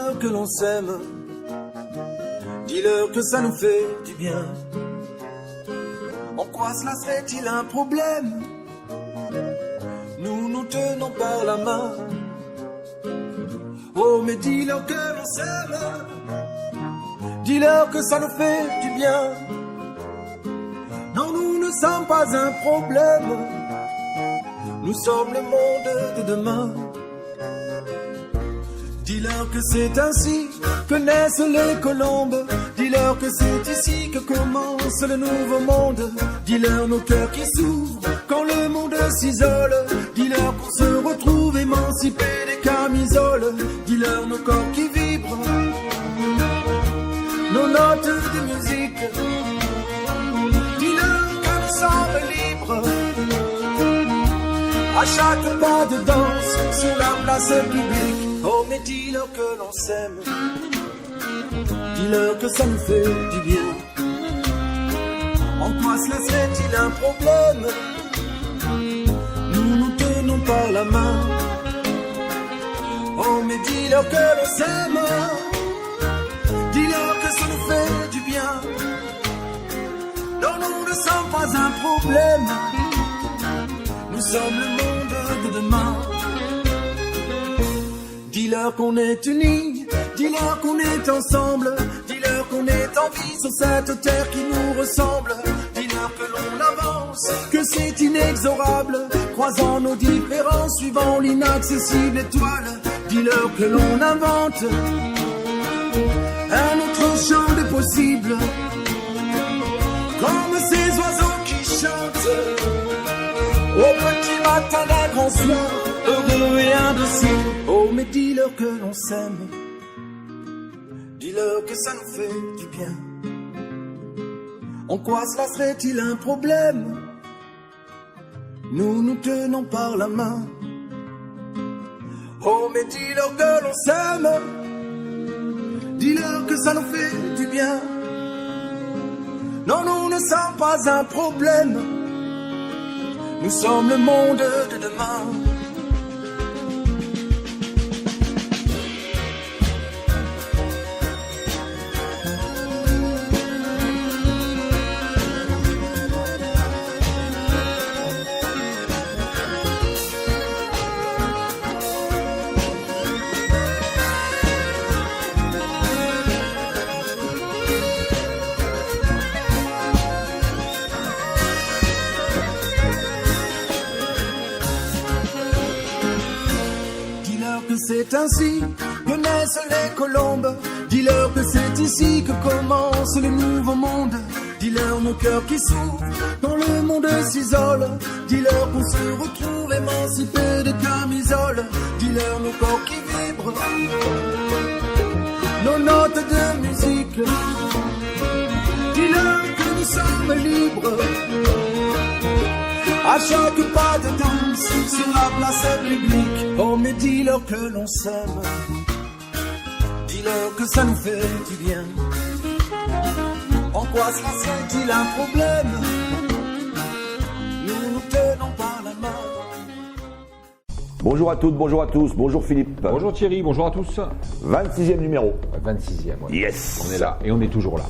Dis-leur que l'on s'aime, dis-leur que ça nous fait du bien. En quoi cela serait-il un problème? Nous nous tenons par la main. Oh mais dis-leur que l'on s'aime, dis-leur que ça nous fait du bien. Non, nous ne sommes pas un problème, nous sommes le monde de demain. Dis-leur que c'est ainsi que naissent les colombes. Dis-leur que c'est ici que commence le nouveau monde. Dis-leur nos cœurs qui s'ouvrent quand le monde s'isole. Dis-leur qu'on se retrouve émancipés des camisoles. Dis-leur nos corps qui vibrent, nos notes de musique. Dis-leur que nous sommes libres à chaque pas de danse sur la place publique. Oh mais dis-leur que l'on s'aime, dis-leur que ça nous fait du bien. En quoi cela serait-il un problème? Nous nous tenons par la main. Oh mais dis-leur que l'on s'aime, dis-leur que ça nous fait du bien. Non, nous ne sommes pas un problème, nous sommes le monde de demain. Dis-leur qu'on est unis, dis-leur qu'on est ensemble, dis-leur qu'on est en vie sur cette terre qui nous ressemble. Dis-leur que l'on avance, que c'est inexorable, croisant nos différences, suivant l'inaccessible étoile. Dis-leur que l'on invente un autre champ des possibles, comme ces oiseaux qui chantent au petit matin d'un grand soir, heureux et indocile. Oh mais dis-leur que l'on s'aime, dis-leur que ça nous fait du bien. En quoi cela serait-il un problème? Nous nous tenons par la main. Oh mais dis-leur que l'on s'aime, dis-leur que ça nous fait du bien. Non, nous ne sommes pas un problème, nous sommes le monde de demain. C'est ainsi que naissent les colombes. Dis-leur que c'est ici que commence le nouveau monde. Dis-leur nos cœurs qui s'ouvrent quand le monde s'isole. Dis-leur qu'on se retrouve émancipés des camisoles. Dis-leur nos corps qui vibrent, nos notes de musique. Dis-leur que nous sommes libres à chaque pas de danse sur la place publique. Oh mais dis-leur que l'on s'aime, dis-leur que ça nous fait du bien. En quoi cela serait-il un problème? Nous nous tenons par la main. Bonjour à toutes, bonjour à tous, bonjour Philippe. Bonjour Thierry, bonjour à tous. 26e numéro. 26e, ouais. Yes. On est là et on est toujours là.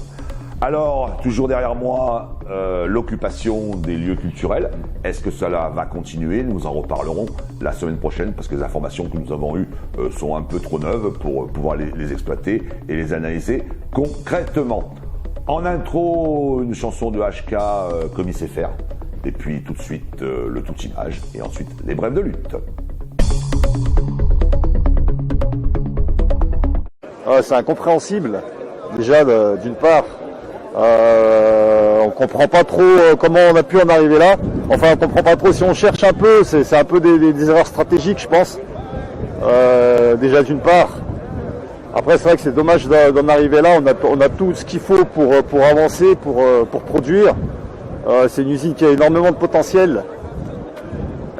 Alors, toujours derrière moi, l'occupation des lieux culturels. Est-ce que cela va continuer? Nous en reparlerons la semaine prochaine parce que les informations que nous avons eues sont un peu trop neuves pour pouvoir les exploiter et les analyser concrètement. En intro, une chanson de HK comme il sait faire. Et puis tout de suite, le tout image et ensuite les brèves de lutte. C'est incompréhensible, déjà d'une part. On comprend pas trop comment on a pu en arriver là. Enfin, on comprend pas trop si on cherche un peu. C'est un peu des erreurs stratégiques, je pense. Déjà d'une part. Après, c'est vrai que c'est dommage d'en arriver là. On a tout ce qu'il faut pour avancer, pour produire. C'est une usine qui a énormément de potentiel.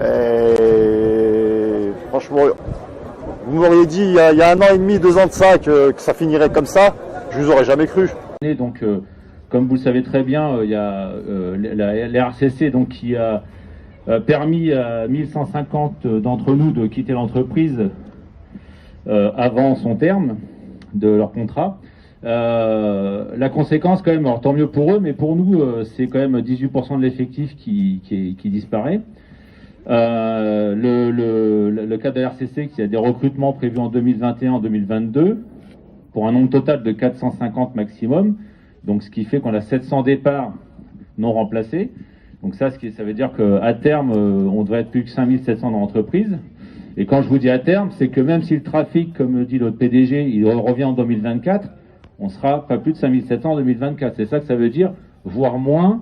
Et franchement, vous m'auriez dit il y a 1 an et demi, 2 ans de ça que ça finirait comme ça, je vous aurais jamais cru. Donc, comme vous le savez très bien, il y a la RCC donc, qui a permis à 1150 d'entre nous de quitter l'entreprise avant son terme. de leur contrat. La conséquence quand même, alors tant mieux pour eux, mais pour nous c'est quand même 18% de l'effectif qui disparaît. Le cas de la RCC qui a des recrutements prévus en 2021-2022 pour un nombre total de 450 maximum, donc ce qui fait qu'on a 700 départs non remplacés. Donc ça veut dire qu'à terme on devrait être plus que 5700 dans l'entreprise. Et quand je vous dis à terme, c'est que même si le trafic, comme dit notre PDG, il revient en 2024, on sera pas plus de 5700 en 2024. C'est ça que ça veut dire, voire moins,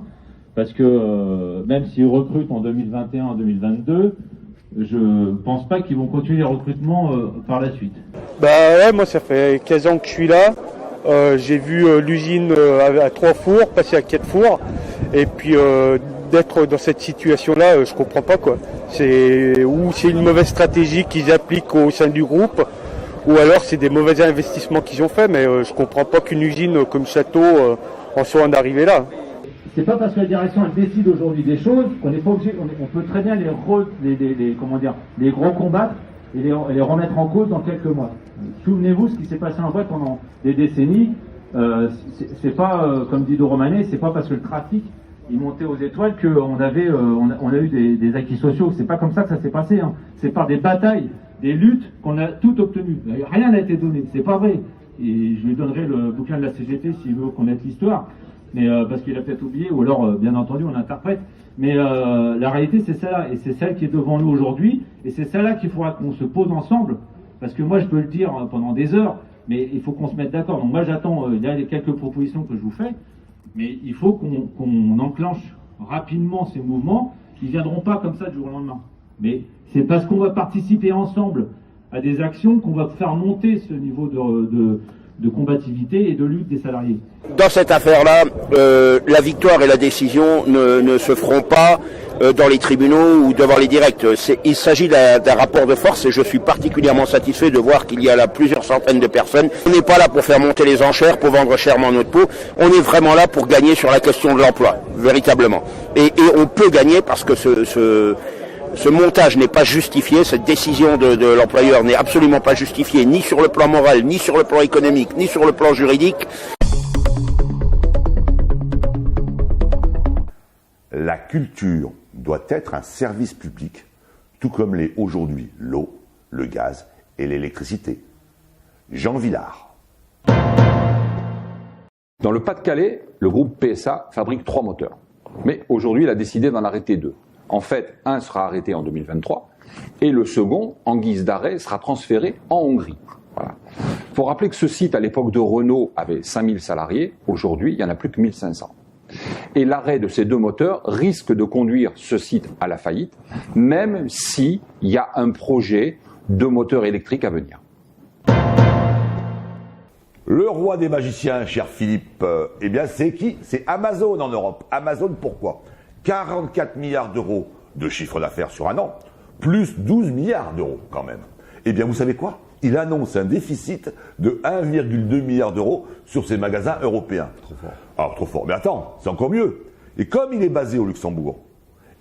parce que même s'ils recrutent en 2021, en 2022, je pense pas qu'ils vont continuer les recrutements par la suite. Bah ouais, moi ça fait 15 ans que je suis là. J'ai vu l'usine à 3 fours passer à 4 fours. Et puis d'être dans cette situation-là, je comprends pas quoi. C'est une mauvaise stratégie qu'ils appliquent au sein du groupe, ou alors c'est des mauvais investissements qu'ils ont fait, mais je comprends pas qu'une usine comme Château en soit en arrivée là. C'est pas parce que la direction elle décide aujourd'hui des choses qu'on n'est pas obligé, on peut très bien les gros combattre et les remettre en cause dans quelques mois. Souvenez-vous ce qui s'est passé en boîte pendant des décennies. C'est pas comme dit De Romanet, c'est pas parce que le trafic il montait aux étoiles qu'on a eu des acquis sociaux. C'est pas comme ça que ça s'est passé. Hein. C'est par des batailles, des luttes qu'on a tout obtenu. Rien n'a été donné. C'est pas vrai. Et je lui donnerai le bouquin de la CGT s'il veut connaître l'histoire. Mais parce qu'il a peut-être oublié, ou alors bien entendu on interprète. Mais la réalité c'est celle-là, et c'est celle qui est devant nous aujourd'hui, et c'est celle-là qu'il faudra qu'on se pose ensemble. Parce que moi je peux le dire pendant des heures, mais il faut qu'on se mette d'accord. Donc moi j'attends, il y a quelques propositions que je vous fais. Mais il faut qu'on enclenche rapidement ces mouvements. Ils ne viendront pas comme ça du jour au lendemain. Mais c'est parce qu'on va participer ensemble à des actions qu'on va faire monter ce niveau de combativité et de lutte des salariés. Dans cette affaire-là, la victoire et la décision ne se feront pas dans les tribunaux ou devant les directs. Il s'agit d'un rapport de force et je suis particulièrement satisfait de voir qu'il y a là plusieurs centaines de personnes. On n'est pas là pour faire monter les enchères, pour vendre chèrement notre peau. On est vraiment là pour gagner sur la question de l'emploi, véritablement. Et on peut gagner parce que ce montage n'est pas justifié, cette décision de l'employeur n'est absolument pas justifiée, ni sur le plan moral, ni sur le plan économique, ni sur le plan juridique. La culture doit être un service public, tout comme l'est aujourd'hui l'eau, le gaz et l'électricité. Jean Villard. Dans le Pas-de-Calais, le groupe PSA fabrique 3 moteurs. Mais aujourd'hui, il a décidé d'en arrêter 2. En fait, un sera arrêté en 2023 et le second, en guise d'arrêt, sera transféré en Hongrie. Voilà. Il faut rappeler que ce site, à l'époque de Renault, avait 5000 salariés. Aujourd'hui, il n'y en a plus que 1500. Et l'arrêt de ces 2 moteurs risque de conduire ce site à la faillite, même s'il y a un projet de moteur électrique à venir. Le roi des magiciens, cher Philippe, eh bien c'est qui? C'est Amazon en Europe. Amazon pourquoi? 44 milliards d'euros de chiffre d'affaires sur un an, plus 12 milliards d'euros quand même. Eh bien vous savez quoi? Il annonce un déficit de 1,2 milliard d'euros sur ses magasins européens. Trop fort. Alors trop fort. Mais attends, c'est encore mieux. Et comme il est basé au Luxembourg,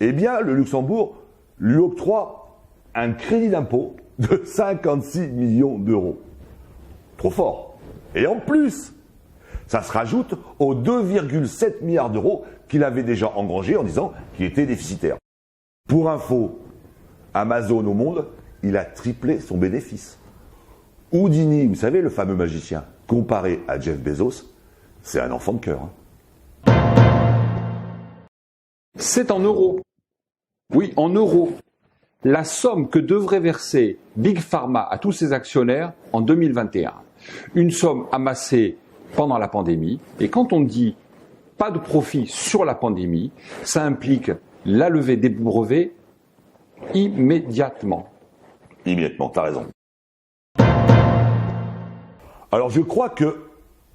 eh bien le Luxembourg lui octroie un crédit d'impôt de 56 millions d'euros. Trop fort. Et en plus, ça se rajoute aux 2,7 milliards d'euros qu'il avait déjà engrangés en disant qu'il était déficitaire. Pour info, Amazon au monde, il a triplé son bénéfice. Houdini, vous savez, le fameux magicien, comparé à Jeff Bezos, c'est un enfant de cœur. Hein. C'est en euros. Oui, en euros. La somme que devrait verser Big Pharma à tous ses actionnaires en 2021. Une somme amassée pendant la pandémie. Et quand on dit pas de profit sur la pandémie, ça implique la levée des brevets immédiatement. Immédiatement, t'as raison. Alors je crois qu'il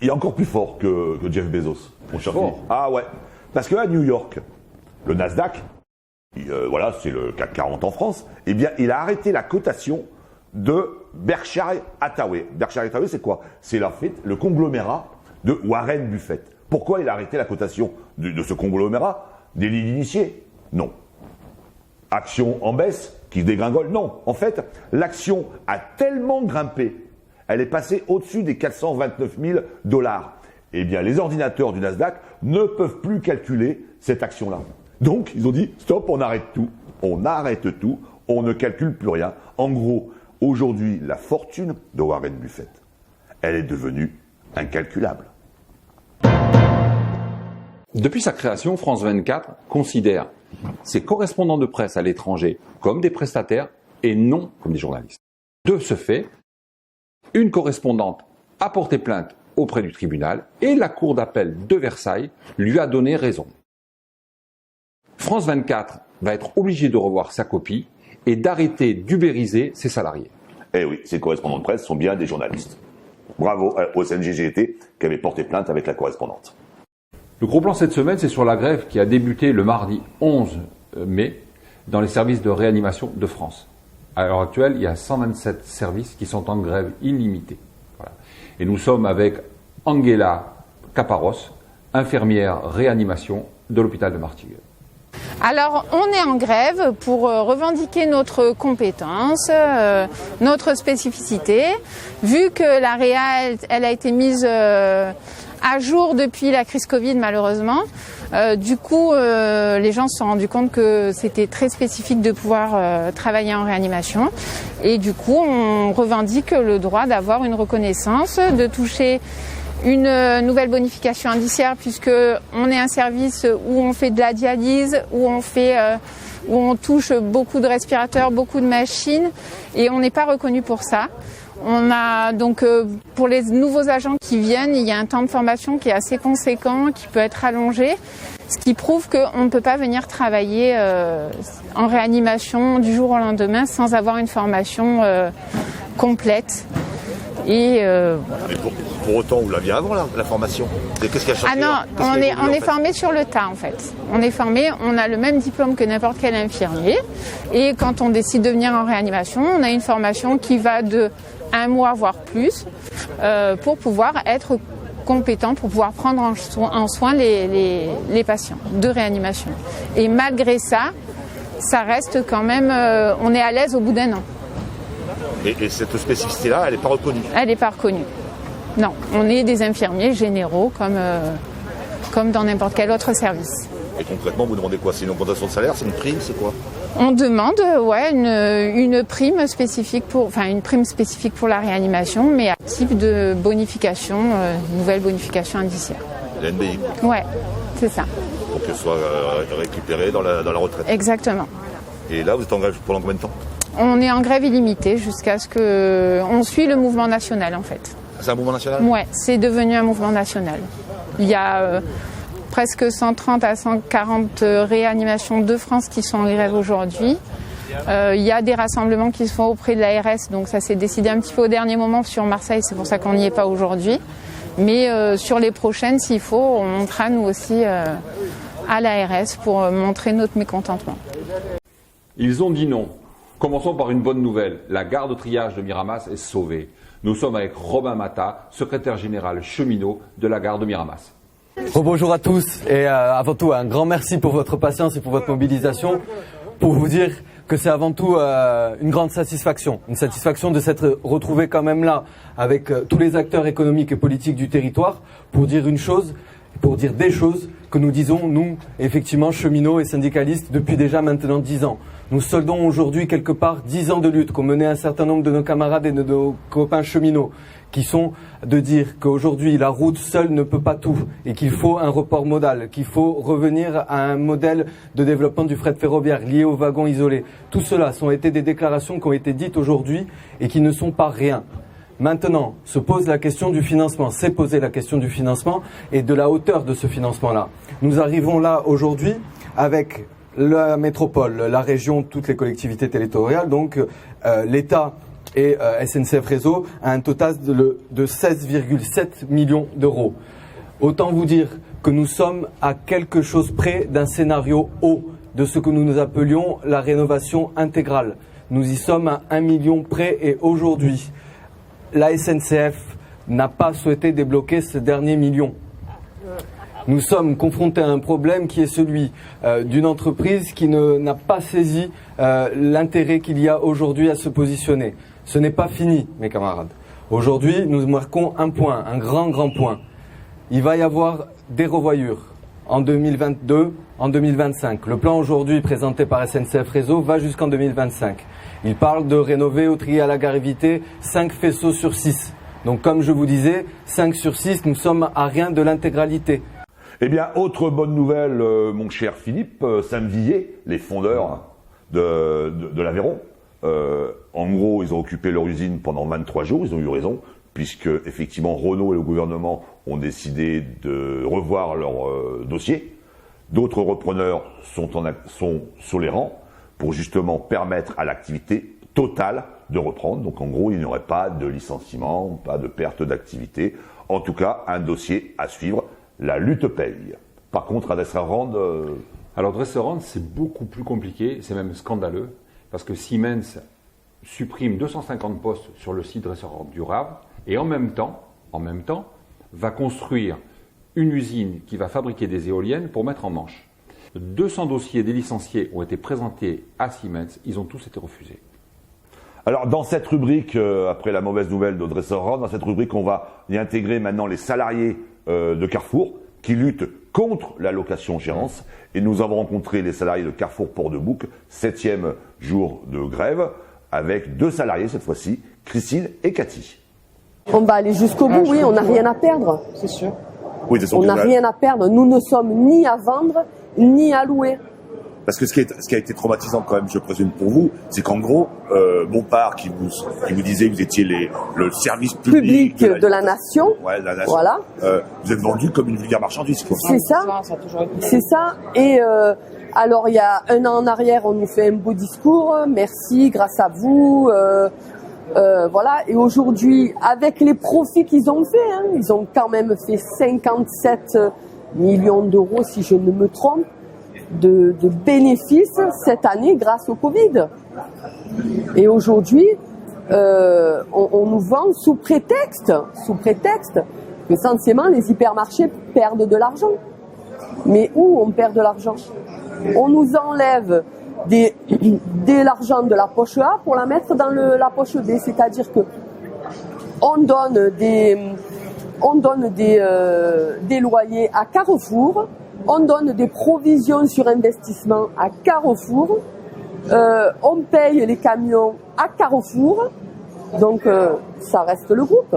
est encore plus fort que Jeff Bezos, mon cher Philippe. Ah ouais, parce qu'à New York, le Nasdaq, voilà, c'est le CAC 40 en France, eh bien il a arrêté la cotation de Berkshire Hathaway. Berkshire Hathaway, c'est quoi? C'est le conglomérat de Warren Buffett. Pourquoi il a arrêté la cotation de ce conglomérat? Délit d'initié? Non. Action en baisse qui dégringole? Non. En fait, l'action a tellement grimpé, elle est passée au-dessus des 429 000 $. Eh bien, les ordinateurs du Nasdaq ne peuvent plus calculer cette action-là. Donc, ils ont dit, stop, on arrête tout, on ne calcule plus rien. En gros, aujourd'hui, la fortune de Warren Buffett, elle est devenue incalculable. Depuis sa création, France 24 considère ses correspondants de presse à l'étranger comme des prestataires et non comme des journalistes. De ce fait, une correspondante a porté plainte auprès du tribunal et la cour d'appel de Versailles lui a donné raison. France 24 va être obligée de revoir sa copie et d'arrêter d'ubériser ses salariés. Eh oui, ces correspondants de presse sont bien des journalistes. Bravo au CNGGT qui avait porté plainte avec la correspondante. Le gros plan cette semaine, c'est sur la grève qui a débuté le mardi 11 mai dans les services de réanimation de France. À l'heure actuelle, il y a 127 services qui sont en grève illimitée. Voilà. Et nous sommes avec Angela Caparros, infirmière réanimation de l'hôpital de Martigues. Alors, on est en grève pour revendiquer notre compétence, notre spécificité. Vu que la réa, elle a été mise à jour depuis la crise Covid, malheureusement. Du coup, les gens se sont rendus compte que c'était très spécifique de pouvoir travailler en réanimation. Et du coup, on revendique le droit d'avoir une reconnaissance, de toucher une nouvelle bonification indiciaire, puisque on est un service où on fait de la dialyse, où on touche beaucoup de respirateurs, beaucoup de machines, et on n'est pas reconnu pour ça. On a donc pour les nouveaux agents qui viennent, il y a un temps de formation qui est assez conséquent, qui peut être allongé, ce qui prouve qu'on ne peut pas venir travailler en réanimation du jour au lendemain sans avoir une formation complète. Et Mais pour autant, vous l'aviez avant la formation. Qu'est-ce qui a changé? Ah non, on est formé sur le tas en fait. On est formé, on a le même diplôme que n'importe quel infirmier. Et quand on décide de venir en réanimation, on a une formation qui va de 1 mois voire plus pour pouvoir être compétent, pour pouvoir prendre en soin les patients de réanimation. Et malgré ça, ça reste quand même, on est à l'aise au bout d'1 an. Et cette spécificité-là, elle n'est pas reconnue? Elle n'est pas reconnue. Non, on est des infirmiers généraux comme dans n'importe quel autre service. Et concrètement, vous demandez quoi? C'est une augmentation de salaire? C'est une prime? C'est quoi? On demande une prime spécifique pour la réanimation, mais à type de bonification, nouvelle bonification indiciaire. La NBI? Ouais, c'est ça. Pour qu'elle soit récupérée dans la retraite? Exactement. Et là, vous êtes en grève pendant combien de temps? On est en grève illimitée jusqu'à ce on suit le mouvement national en fait. C'est un mouvement national? Ouais, c'est devenu un mouvement national. Il y a presque 130 à 140 réanimations de France qui sont en grève aujourd'hui. Il y a des rassemblements qui se font auprès de l'ARS, donc ça s'est décidé un petit peu au dernier moment sur Marseille, c'est pour ça qu'on n'y est pas aujourd'hui. Mais sur les prochaines, s'il faut, on montera nous aussi à l'ARS pour montrer notre mécontentement. Ils ont dit non. Commençons par une bonne nouvelle. La gare de triage de Miramas est sauvée. Nous sommes avec Robin Matta, secrétaire général cheminot de la gare de Miramas. Bonjour à tous et avant tout un grand merci pour votre patience et pour votre mobilisation. Pour vous dire que c'est avant tout une grande satisfaction. Une satisfaction de s'être retrouvé quand même là avec tous les acteurs économiques et politiques du territoire pour dire une chose, pour dire des choses que nous disons, nous, effectivement, cheminots et syndicalistes, depuis déjà maintenant 10 ans. Nous soldons aujourd'hui quelque part 10 ans de lutte qu'ont mené un certain nombre de nos camarades et de nos copains cheminots, qui sont de dire qu'aujourd'hui la route seule ne peut pas tout et qu'il faut un report modal, qu'il faut revenir à un modèle de développement du fret ferroviaire lié aux wagons isolés. Tout cela ont été des déclarations qui ont été dites aujourd'hui et qui ne sont pas rien. Maintenant, se pose la question du financement, s'est posée la question du financement et de la hauteur de ce financement-là. Nous arrivons là aujourd'hui avec la métropole, la région, toutes les collectivités territoriales, donc l'État et SNCF Réseau à un total de 16,7 millions d'euros. Autant vous dire que nous sommes à quelque chose près d'un scénario haut de ce que nous appelions la rénovation intégrale. Nous y sommes à 1 million près et aujourd'hui, la SNCF n'a pas souhaité débloquer ce dernier million. Nous sommes confrontés à un problème qui est celui d'une entreprise qui n'a pas saisi l'intérêt qu'il y a aujourd'hui à se positionner. Ce n'est pas fini, mes camarades. Aujourd'hui, nous marquons un point, un grand point. Il va y avoir des revoyures en 2022, en 2025. Le plan aujourd'hui présenté par SNCF Réseau va jusqu'en 2025. Il parle de rénover au trier à la gare Évité 5 faisceaux sur 6. Donc comme je vous disais, 5 sur 6, nous sommes à rien de l'intégralité. Eh bien, autre bonne nouvelle, mon cher Philippe, Saint-Villiers, les fondeurs de l'Aveyron. En gros, ils ont occupé leur usine pendant 23 jours, ils ont eu raison, puisque effectivement Renault et le gouvernement ont décidé de revoir leur dossier. D'autres repreneurs sont sur les rangs pour justement permettre à l'activité totale de reprendre. Donc en gros, il n'y aurait pas de licenciement, pas de perte d'activité. En tout cas, un dossier à suivre. La lutte paye. Par contre, à Dresserand... Alors Dresserand, c'est beaucoup plus compliqué, c'est même scandaleux, parce que Siemens supprime 250 postes sur le site Dresserand du Havre, et en même temps, va construire une usine qui va fabriquer des éoliennes pour mettre en Manche. 200 dossiers des licenciés ont été présentés à Siemens, ils ont tous été refusés. Alors dans cette rubrique, après la mauvaise nouvelle de Dresserand, dans cette rubrique, on va y intégrer maintenant les salariés de Carrefour qui luttent contre la location-gérance. Et nous avons rencontré les salariés de Carrefour Port-de-Bouc, 7e jour de grève, avec 2 salariés cette fois-ci, Christine et Cathy. On va aller jusqu'au bout, oui, on n'a rien à perdre. C'est sûr. Oui, on n'a rien à perdre, nous ne sommes ni à vendre, ni à louer. Parce que ce qui a été traumatisant quand même, je présume pour vous, c'est qu'en gros, Bompard qui vous disait que vous étiez le service public de la nation, ouais, de la nation. Voilà. Vous êtes vendu comme une vulgaire marchandise, quoi. C'est ça, c'est ça. Et alors il y a 1 an en arrière, on nous fait un beau discours, merci, grâce à vous, voilà. Et aujourd'hui, avec les profits qu'ils ont fait, hein, ils ont quand même fait 57 millions d'euros, si je ne me trompe, de bénéfices cette année grâce au Covid. Et aujourd'hui, on nous vend sous prétexte que essentiellement les hypermarchés perdent de l'argent. Mais où on perd de l'argent? On nous enlève de l'argent de la poche A pour la mettre dans la poche B, c'est-à-dire que on donne des loyers à Carrefour. On donne des provisions sur investissement à Carrefour, on paye les camions à Carrefour, donc ça reste le groupe.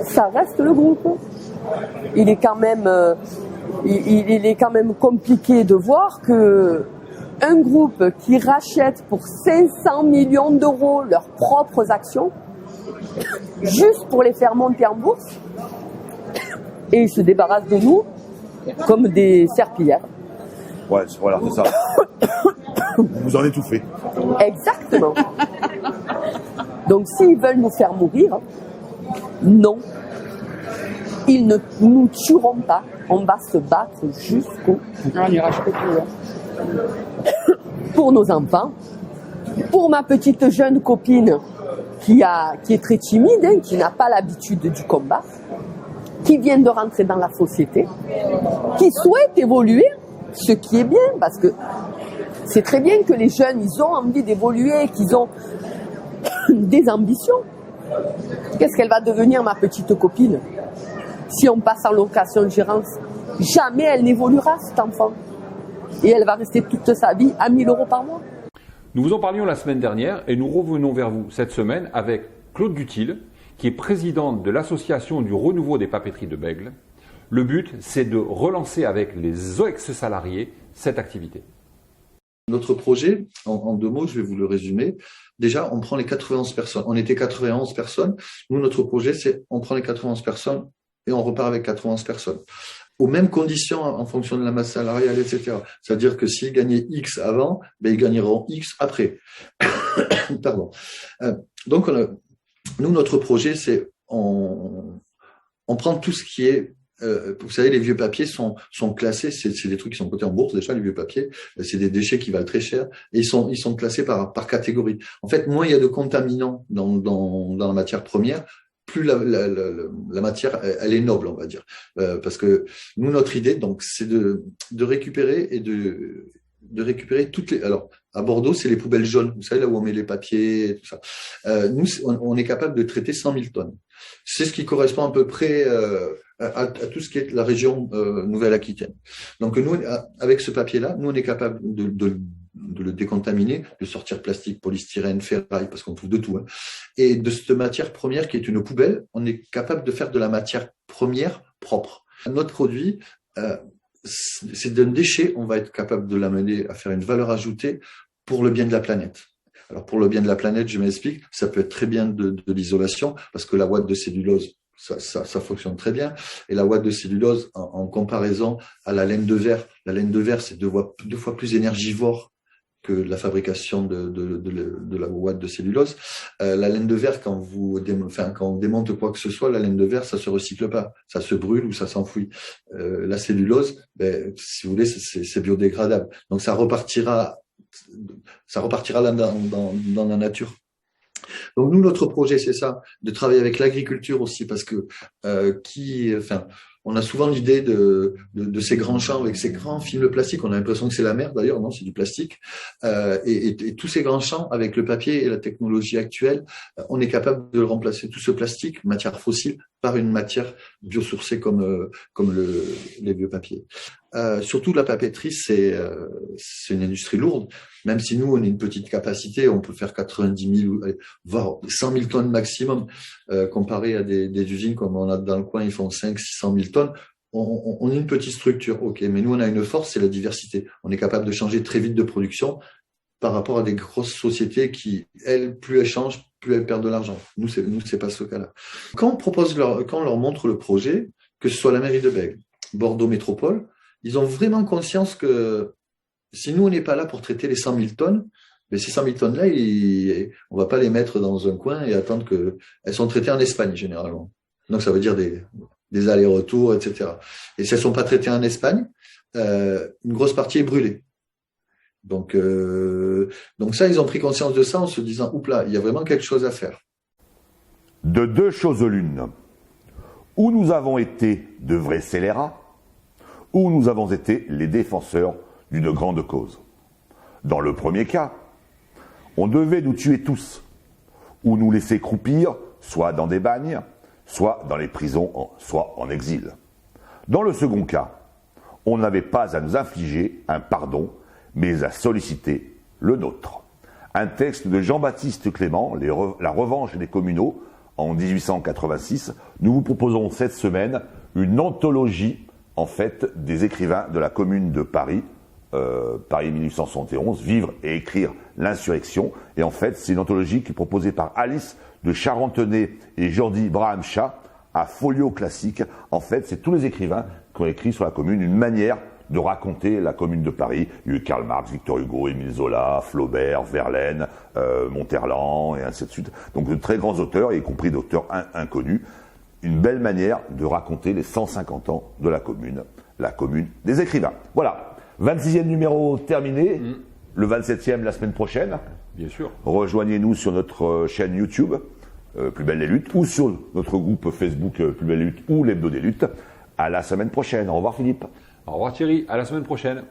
Ça reste le groupe. Il est quand même compliqué de voir que un groupe qui rachète pour 500 millions d'euros leurs propres actions, juste pour les faire monter en bourse, et ils se débarrassent de nous comme des serpillères. Ouais, voilà, c'est ça. Vous en étouffez. Exactement. Donc s'ils veulent nous faire mourir, non. Ils ne nous tueront pas. On va se battre jusqu'au bout. On ira jusqu'au bout. Pour nos enfants, pour ma petite jeune copine qui est très timide, hein, qui n'a pas l'habitude du combat, qui vient de rentrer dans la société, qui souhaite évoluer, ce qui est bien, parce que c'est très bien que les jeunes, ils ont envie d'évoluer, qu'ils ont des ambitions. Qu'est-ce qu'elle va devenir, ma petite copine? Si on passe en location-gérance, jamais elle n'évoluera, cet enfant. Et elle va rester toute sa vie à 1 000 € par mois. Nous vous en parlions la semaine dernière et nous revenons vers vous cette semaine avec Claude Dutil, qui est présidente de l'association du renouveau des papeteries de Bègles. Le but, c'est de relancer avec les ex-salariés cette activité. Notre projet, en 2 mots, je vais vous le résumer. Déjà, on prend les 91 personnes. On était 91 personnes. Nous, notre projet, c'est on prend les 91 personnes et on repart avec 91 personnes. Aux mêmes conditions en fonction de la masse salariale, etc. C'est-à-dire que s'ils gagnaient X avant, ils gagneront X après. Pardon. Donc, nous, notre projet, c'est on prend tout ce qui est... vous savez, les vieux papiers sont classés, c'est des trucs qui sont cotés en bourse déjà, les vieux papiers, c'est des déchets qui valent très cher, et ils sont classés par catégorie. En fait, moins il y a de contaminants dans la matière première, plus la matière, elle est noble, on va dire. Parce que nous, notre idée, donc, c'est de récupérer et récupérer toutes les. Alors, à Bordeaux, c'est les poubelles jaunes. Vous savez, là où on met les papiers et tout ça. Nous, on est capable de traiter 100 000 tonnes. C'est ce qui correspond à peu près à tout ce qui est la région Nouvelle-Aquitaine. Donc, nous, avec ce papier-là, nous, on est capable de le décontaminer, de sortir plastique, polystyrène, ferraille, parce qu'on trouve de tout. Hein. Et de cette matière première qui est une poubelle, on est capable de faire de la matière première propre. Notre produit, c'est d'un déchet, on va être capable de l'amener à faire une valeur ajoutée pour le bien de la planète. Alors pour le bien de la planète, je m'explique, ça peut être très bien de l'isolation, parce que la ouate de cellulose, ça fonctionne très bien. Et la ouate de cellulose, en comparaison à la laine de verre, c'est deux fois plus énergivore que la fabrication de la ouate de cellulose. La laine de verre, quand on démonte quoi que ce soit, la laine de verre, ça se recycle pas, ça se brûle ou ça s'enfouit. La cellulose, si vous voulez, c'est biodégradable. Donc ça repartira dans la nature. Donc nous, notre projet, c'est ça, de travailler avec l'agriculture aussi, parce que on a souvent l'idée de ces grands champs avec ces grands films plastiques. On a l'impression que c'est la mer, d'ailleurs, non, c'est du plastique. Et tous ces grands champs, avec le papier et la technologie actuelle, on est capable de remplacer tout ce plastique, matière fossile, par une matière biosourcée comme les vieux papiers. Surtout la papeterie, c'est une industrie lourde. Même si nous, on a une petite capacité, on peut faire 90 000, voire 100 000 tonnes maximum, comparé à des usines comme on a dans le coin, ils font 500 000 tonnes. On est une petite structure, ok. Mais nous, on a une force, c'est la diversité. On est capable de changer très vite de production par rapport à des grosses sociétés qui, elles, plus elles changent, plus elles perdent de l'argent. Nous, c'est pas ce cas-là. Quand on leur montre le projet, que ce soit la mairie de Bègles, Bordeaux Métropole, ils ont vraiment conscience que si nous, on n'est pas là pour traiter les 100 000 tonnes, mais ces 100 000 tonnes-là, on va pas les mettre dans un coin et attendre qu'elles sont traitées en Espagne, généralement. Donc, ça veut dire des allers-retours, etc. Et si elles sont pas traitées en Espagne, une grosse partie est brûlée. Donc ça, ils ont pris conscience de ça en se disant, oups là, il y a vraiment quelque chose à faire. De deux choses l'une. Ou nous avons été de vrais scélérats, ou nous avons été les défenseurs d'une grande cause. Dans le premier cas, on devait nous tuer tous, ou nous laisser croupir, soit dans des bagnes, soit dans les prisons, soit en exil. Dans le second cas, on n'avait pas à nous infliger un pardon, mais à solliciter le nôtre. Un texte de Jean-Baptiste Clément, La revanche des communaux, en 1886. Nous vous proposons cette semaine une anthologie, en fait, des écrivains de la Commune de Paris, Paris 1871, Vivre et écrire l'insurrection. Et en fait, c'est une anthologie qui est proposée par Alice de Charentenay et Jordi Braham-Shah à Folio Classique. En fait, c'est tous les écrivains qui ont écrit sur la Commune une manière de raconter la Commune de Paris. Il y a eu Karl Marx, Victor Hugo, Émile Zola, Flaubert, Verlaine, Monterland, et ainsi de suite. Donc de très grands auteurs, y compris d'auteurs inconnus. Une belle manière de raconter les 150 ans de la Commune des écrivains. Voilà, 26e numéro terminé, le 27e la semaine prochaine. Bien sûr. Rejoignez-nous sur notre chaîne YouTube, Plus belle les luttes, ou sur notre groupe Facebook Plus belle les luttes ou l'Hebdo des luttes. À la semaine prochaine. Au revoir Philippe. Au revoir Thierry, à la semaine prochaine.